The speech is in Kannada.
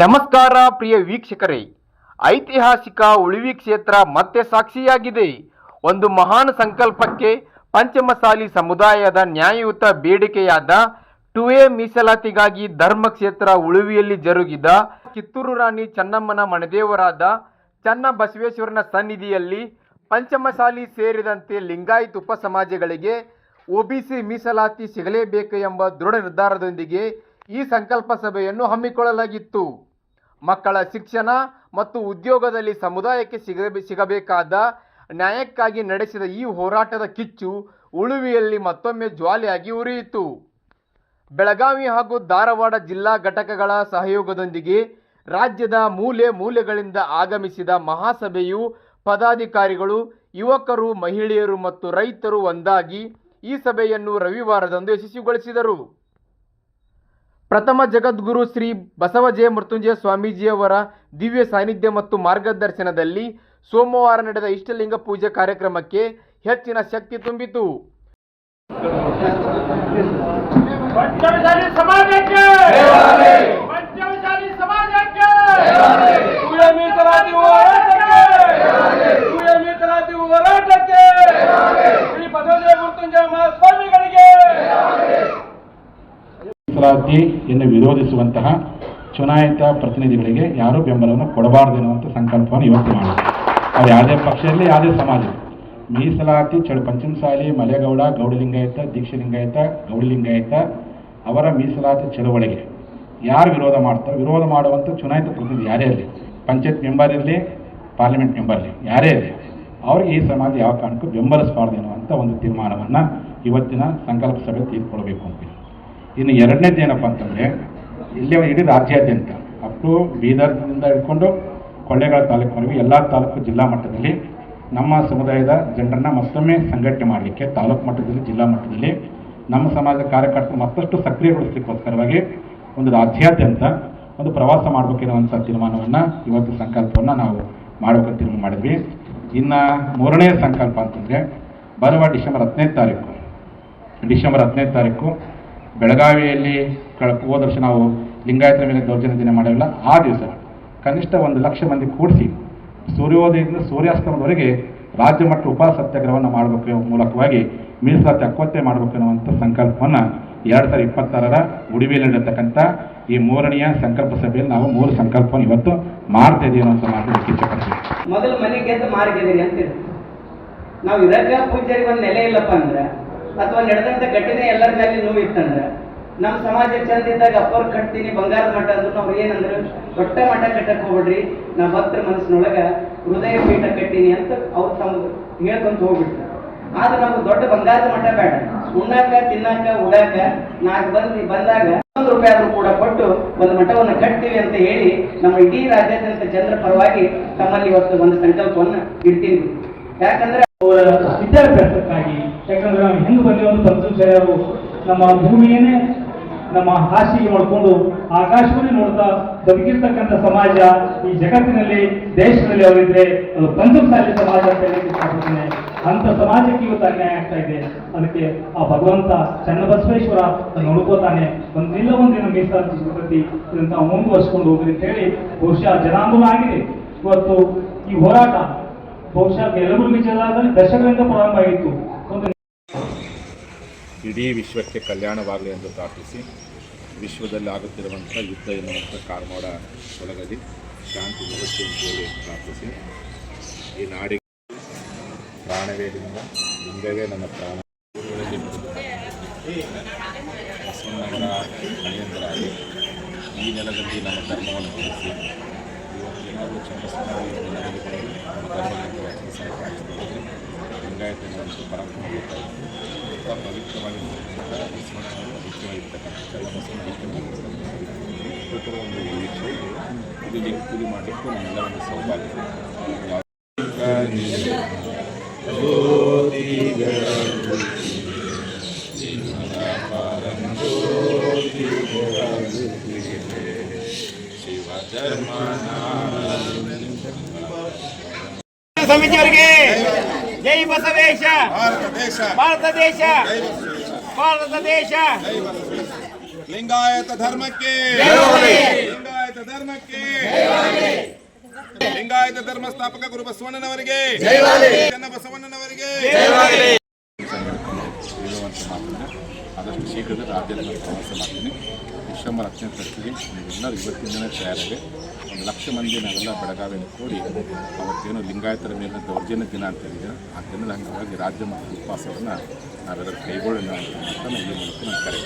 ನಮಸ್ಕಾರ ಪ್ರಿಯ ವೀಕ್ಷಕರೇ, ಐತಿಹಾಸಿಕ ಉಳಿವಿ ಕ್ಷೇತ್ರ ಮತ್ತೆ ಸಾಕ್ಷಿಯಾಗಿದೆ. ಒಂದು ಮಹಾನ್ ಸಂಕಲ್ಪಕ್ಕೆ ಪಂಚಮಸಾಲಿ ಸಮುದಾಯದ ನ್ಯಾಯಯುತ ಬೇಡಿಕೆಯಾದ 2A ಮೀಸಲಾತಿಗಾಗಿ ಧರ್ಮಕ್ಷೇತ್ರ ಉಳಿವಿಯಲ್ಲಿ ಜರುಗಿದ ಕಿತ್ತೂರು ರಾಣಿ ಚೆನ್ನಮ್ಮನ ಮನೆದೇವರಾದ ಚನ್ನಬಸವೇಶ್ವರನ ಸನ್ನಿಧಿಯಲ್ಲಿ ಪಂಚಮಸಾಲಿ ಸೇರಿದಂತೆ ಲಿಂಗಾಯತ್ ಉಪ ಸಮಾಜಗಳಿಗೆ OBC ಮೀಸಲಾತಿ ಸಿಗಲೇಬೇಕು ಎಂಬ ದೃಢ ನಿರ್ಧಾರದೊಂದಿಗೆ ಈ ಸಂಕಲ್ಪ ಸಭೆಯನ್ನು ಹಮ್ಮಿಕೊಳ್ಳಲಾಗಿತ್ತು. ಮಕ್ಕಳ ಶಿಕ್ಷಣ ಮತ್ತು ಉದ್ಯೋಗದಲ್ಲಿ ಸಮುದಾಯಕ್ಕೆ ಸಿಗಬೇಕಾದ ನ್ಯಾಯಕ್ಕಾಗಿ ನಡೆಸಿದ ಈ ಹೋರಾಟದ ಕಿಚ್ಚು ಉಳುವಿಯಲ್ಲಿ ಮತ್ತೊಮ್ಮೆ ಜ್ವಾಲೆಯಾಗಿ ಉರಿಯಿತು. ಬೆಳಗಾವಿ ಹಾಗೂ ಧಾರವಾಡ ಜಿಲ್ಲಾ ಘಟಕಗಳ ಸಹಯೋಗದೊಂದಿಗೆ ರಾಜ್ಯದ ಮೂಲೆ ಮೂಲೆಗಳಿಂದ ಆಗಮಿಸಿದ ಮಹಾಸಭೆಯು ಪದಾಧಿಕಾರಿಗಳು, ಯುವಕರು, ಮಹಿಳೆಯರು ಮತ್ತು ರೈತರು ಒಂದಾಗಿ ಈ ಸಭೆಯನ್ನು ರವಿವಾರದಂದು ಯಶಸ್ವಿಗೊಳಿಸಿದರು. ಪ್ರಥಮ ಜಗದ್ಗುರು ಶ್ರೀ ಬಸವಜಯ ಮೃತ್ಯುಂಜಯ ಸ್ವಾಮೀಜಿಯವರ ದಿವ್ಯ ಸಾನ್ನಿಧ್ಯ ಮತ್ತು ಮಾರ್ಗದರ್ಶನದಲ್ಲಿ ಸೋಮವಾರ ನಡೆದ ಇಷ್ಟಲಿಂಗ ಪೂಜೆ ಕಾರ್ಯಕ್ರಮಕ್ಕೆ ಹೆಚ್ಚಿನ ಶಕ್ತಿ ತುಂಬಿತು. ಮೀಸಲಾತಿಯನ್ನು ವಿರೋಧಿಸುವಂತಹ ಚುನಾಯಿತ ಪ್ರತಿನಿಧಿಗಳಿಗೆ ಯಾರೂ ಬೆಂಬಲವನ್ನು ಕೊಡಬಾರದು ಎನ್ನುವಂಥ ಸಂಕಲ್ಪವನ್ನು ಇವತ್ತು ಮಾಡಿದೆ. ಅದು ಯಾವುದೇ ಪಕ್ಷದಲ್ಲಿ ಯಾವುದೇ ಸಮಾಜ ಮೀಸಲಾತಿ ಪಂಚಮಸಾಲಿ, ಮಲೆಗೌಡ, ಗೌಡಲಿಂಗಾಯತ, ದೀಕ್ಷಲಿಂಗಾಯತ, ಗೌಡಲಿಂಗಾಯತ ಅವರ ಮೀಸಲಾತಿ ಚಳವಳಿಗೆ ಯಾರು ವಿರೋಧ ಮಾಡ್ತಾರೋ, ವಿರೋಧ ಮಾಡುವಂಥ ಚುನಾಯಿತ ಪ್ರತಿನಿಧಿ ಯಾರೇ ಇರಲಿ, ಪಂಚಾಯತ್ ಮೆಂಬರ್ ಇರಲಿ, ಪಾರ್ಲಿಮೆಂಟ್ ಮೆಂಬರ್ ಇರಲಿ, ಯಾರೇ ಇರಲಿ, ಅವ್ರಿಗೆ ಈ ಸಮಾಜ ಯಾವ ಕಾರಣಕ್ಕೂ ಬೆಂಬಲಿಸಬಾರ್ದು ಎನ್ನುವಂಥ ಒಂದು ತೀರ್ಮಾನವನ್ನು ಇವತ್ತಿನ ಸಂಕಲ್ಪ ಸಭೆ ತೆಗೆದುಕೊಳ್ಬೇಕು ಅಂತೀವಿ. ಇನ್ನು ಎರಡನೇದು ಏನಪ್ಪ ಅಂತಂದರೆ, ಇಲ್ಲೇ ಇಡೀ ರಾಜ್ಯಾದ್ಯಂತ ಅಪ್ ಟು ಬೀದರ್ನಿಂದ ಹಿಡ್ಕೊಂಡು ಕೊಳ್ಳೇಗಾಲ ತಾಲೂಕಿನವರೆಗೂ ಎಲ್ಲ ತಾಲೂಕು ಜಿಲ್ಲಾ ಮಟ್ಟದಲ್ಲಿ ನಮ್ಮ ಸಮುದಾಯದ ಜನರನ್ನು ಮತ್ತೊಮ್ಮೆ ಸಂಘಟನೆ ಮಾಡಲಿಕ್ಕೆ ತಾಲೂಕು ಮಟ್ಟದಲ್ಲಿ, ಜಿಲ್ಲಾ ಮಟ್ಟದಲ್ಲಿ ನಮ್ಮ ಸಮಾಜದ ಕಾರ್ಯಕರ್ತರು ಮತ್ತಷ್ಟು ಸಕ್ರಿಯಗೊಳಿಸಲಿಕ್ಕೋಸ್ಕರವಾಗಿ ಒಂದು ರಾಜ್ಯಾದ್ಯಂತ ಒಂದು ಪ್ರವಾಸ ಮಾಡಬೇಕಿರುವಂಥ ತೀರ್ಮಾನವನ್ನು ಇವತ್ತು ಸಂಕಲ್ಪವನ್ನು ನಾವು ಮಾಡಬೇಕಂತ ತೀರ್ಮಾನ ಮಾಡಿದ್ವಿ. ಇನ್ನು ಮೂರನೇ ಸಂಕಲ್ಪ ಅಂತಂದರೆ ಬರುವ ಡಿಸೆಂಬರ್ 15 ತಾರೀಕು ಬೆಳಗಾವಿಯಲ್ಲಿ ಹೋದ ವರ್ಷ ನಾವು ಲಿಂಗಾಯತರ ಮೇಲೆ ದೌರ್ಜನ್ಯ ದಿನ ಮಾಡಿರಲಿಲ್ಲ, ಆ ದಿವಸ ಕನಿಷ್ಠ 1,00,000 ಮಂದಿ ಕೂಡಿಸಿ ಸೂರ್ಯೋದಯದಿಂದ ಸೂರ್ಯಾಸ್ತಮದವರೆಗೆ ರಾಜ್ಯ ಮಟ್ಟ ಉಪವಾಸ ಸತ್ಯಾಗ್ರಹವನ್ನು ಮಾಡಬೇಕು ಮೂಲಕವಾಗಿ ಮೀಸಲಾತಿ ಹಕ್ಕೊತ್ತೆ ಮಾಡಬೇಕು ಅನ್ನುವಂಥ ಸಂಕಲ್ಪವನ್ನು 2026ರ ಉಡುಪಿಯಲ್ಲಿ ನಡೆಯತಕ್ಕಂಥ ಈ ಮೂರನೆಯ ಸಂಕಲ್ಪ ಸಭೆಯಲ್ಲಿ ನಾವು 3 ಸಂಕಲ್ಪವನ್ನು ಇವತ್ತು ಮಾಡ್ತಾ ಇದ್ದೀವಿ ಅಂತ ಮಾತಾಡಲಿಕ್ಕೆ ಇಷ್ಟಪಡ್ತೀವಿ. ಮೊದಲು ಮನೆ ಗೆದ್ದು ಮಾರ್ಗಿದ್ದೀರಿ ಅಂತೀವಿ ನಾವು. ಇದಕ್ಕೆ ಪೂಜಾರಿಗೆ ಒಂದು ನೆಲೆ ಇಲ್ಲಪ್ಪ ಅಂದ್ರೆ, ಅಥವಾ ನಡೆದಂಥ ಘಟನೆ ಎಲ್ಲರ ಮೇಲೆ ನೋವು ಇತ್ತಂದ್ರೆ, ನಮ್ಮ ಸಮಾಜ ಚಂದ ಇದ್ದಾಗ ಅಪ್ಪವ್ರು ಕಟ್ತೀನಿ ಬಂಗಾರದ ಮಠ ಅಂದ್ರು ಅವ್ರು ಏನಂದ್ರೆ ದೊಡ್ಡ ಮಠ ಕಟ್ಟಕ್ಕೆ ಹೋಗ್ಬಿಡ್ರಿ, ನಾ ಭಕ್ತರ ಮನಸ್ಸಿನೊಳಗೆ ಹೃದಯ ಪೀಠ ಕಟ್ಟೀನಿ ಅಂತ ಅವ್ರು ತಮ್ಗೆ ಹೇಳ್ಕೊಂತ ಹೋಗ್ಬಿಡ್ತಾರೆ. ಆದ್ರೆ ನಮ್ಗೆ ದೊಡ್ಡ ಬಂಗಾರದ ಮಠ ಬೇಡ, ಉಣ್ಣಾಕ ತಿನ್ನಾಕ ಉಡಾಕ ಬಂದಾಗ ₹1 ಆದ್ರೂ ಕೂಡ ಕೊಟ್ಟು ಒಂದು ಮಠವನ್ನು ಕಟ್ತೀವಿ ಅಂತ ಹೇಳಿ ನಮ್ಮ ಇಡೀ ರಾಜ್ಯಾದ್ಯಂತ ಜನರ ಪರವಾಗಿ ತಮ್ಮಲ್ಲಿ ಇವತ್ತು ಒಂದು ಸಂಕಲ್ಪವನ್ನು ಇಡ್ತೀನಿ. ಯಾಕಂದ್ರೆ ಅವರ ವಿದ್ಯಾಭ್ಯಾಸಕ್ಕಾಗಿ, ಯಾಕಂದ್ರೆ ನಾವು ಹೆಂಗೆ ಬಂದೇವಂತ ಪಂಚಮಸಾಲಿಯವರು ನಮ್ಮ ಭೂಮಿಯನ್ನೇ ನಮ್ಮ ಹಾಸಿಗೆ ಮಾಡಿಕೊಂಡು ಆಕಾಶವನ್ನೇ ನೋಡ್ತಾ ಬದುಕಿರ್ತಕ್ಕಂಥ ಸಮಾಜ ಈ ಜಗತ್ತಿನಲ್ಲಿ, ದೇಶದಲ್ಲಿ ಅವರಿದ್ರೆ ಅದು ಪಂಚಮಸಾಲಿ ಸಮಾಜ ಅಂತ ಹೇಳಿ ಇಷ್ಟಪಡ್ತೇನೆ. ಅಂತ ಸಮಾಜಕ್ಕೆ ಇವತ್ತು ಅನ್ಯಾಯ ಆಗ್ತಾ ಇದೆ. ಅದಕ್ಕೆ ಆ ಭಗವಂತ ಚನ್ನಬಸವೇಶ್ವರ ನೋಡ್ಕೋತಾನೆ, ಒಂದಿಲ್ಲ ಒಂದಿನ ಮೀಸಲಾತಿ ಸಿಗತಿ ಇದನ್ನು ನಾವು ಮುಂದುವರ್ಸ್ಕೊಂಡು ಹೋಗ್ರಿ ಅಂತ ಹೇಳಿ ಬಹುಶಃ ಜನಾಂದೋಲನ ಆಗಿದೆ. ಇವತ್ತು ಈ ಹೋರಾಟ ಬಹುಶಃ ಯಲಬುರ್ಗಿ ಜಿಲ್ಲಾದಲ್ಲಿ ದಶಕಗಳಿಂದ ಪ್ರಾರಂಭ ಆಗಿತ್ತು. ಇಡೀ ವಿಶ್ವಕ್ಕೆ ಕಲ್ಯಾಣವಾಗಲಿ ಎಂದು ಪ್ರಾರ್ಥಿಸಿ, ವಿಶ್ವದಲ್ಲಿ ಆಗುತ್ತಿರುವಂಥ ಯುದ್ಧ ಎನ್ನುವಂಥ ಕಾರ್ಮೋಡ ತೊಲಗಲಿ, ಶಾಂತಿ ವ್ಯವಸ್ಥೆ ಅಂತೇಳಿ ಪ್ರಾರ್ಥಿಸಿ, ಈ ನಾಡಿಗೆ ಪ್ರಾಣವೇದಿಂದ ಲಿಂಗವೇ ನನ್ನ ಪ್ರಾಣ ಬಸವಣ್ಣವರ ಮನೆಯಂದರಾಗಿ ಈ ನೆಲದಲ್ಲಿ ನಮ್ಮ ಧರ್ಮವನ್ನು ತಿಳಿಸಿ, ಇವತ್ತೇನಾದರೂ ಚಂದ್ರಸ್ವಾಮಿ ನೆಲದಲ್ಲಿ ನಮ್ಮ ಧರ್ಮದಿಂದ ಸಹಕರಿಸಿದರೆ ಲಿಂಗಾಯತ ಪರಂಪರೆ ಪವಿತ್ರವಾಗಿರ್ತಕ್ಕಂಥ ಬಸವಣ್ಣವರು ಮುಖ್ಯವಾಗಿರ್ತಕ್ಕಂಥ ಚನ್ನಬಸವಣ್ಣ ಒಂದು ವೀಕ್ಷೆ ಇದು ಕೂಲಿ ಮಾಡಲಿಕ್ಕೂ ನಮ್ಮೆಲ್ಲ ಒಂದು ಸೌಭಾಗ್ಯ. ಸಮಿತಿಯವರಿಗೆ ಜೈ ಬಸವೇಶ, ಭಾರತ ದೇಶ, ಭಾರತ ದೇಶ. ಲಿಂಗಾಯತ ಧರ್ಮಕ್ಕೆ, ಲಿಂಗಾಯತ ಧರ್ಮಕ್ಕೆ, ಲಿಂಗಾಯತ ಧರ್ಮ ಸ್ಥಾಪಕ ಗುರು ಬಸವಣ್ಣನವರಿಗೆ, ಚೆನ್ನ ಬಸವಣ್ಣನವರಿಗೆ ಹೇಳುವಂಥ ಮಾತನ್ನು ಆದಷ್ಟು ಶೀಘ್ರದಲ್ಲಿ ರಾಜ್ಯದಲ್ಲಿ ಪ್ರವಾಸ ಮಾಡ್ತೀನಿ. ಡಿಸೆಂಬರ್ 10ನೇ ತಾರೀಕಿಗೆ ನೀವೆಲ್ಲರೂ ಇವತ್ತಿಂದಲೇ ತಯಾರಾಗಿ 1,00,000 ಮಂದಿ ನಾವೆಲ್ಲ ಬೆಳಗಾವಿಯಲ್ಲಿ ಕೂಡಿ ಅವತ್ತೇನು ಲಿಂಗಾಯತರ ಮೇಲಿನ ದೌರ್ಜನ್ಯ ದಿನ ಅಂತ ಹೇಳಿದ್ರೆ ಆ ದಿನದ ಅಂಗವಾಗಿ ರಾಜ್ಯ ಮತ್ತು ಉಪವಾಸವನ್ನು ನಾವೆಲ್ಲರೂ ಕೈಗೊಳ್ಳೋಣ ಅಂತ ಈ ಮೂಲಕ ನಾನು ಕರೆ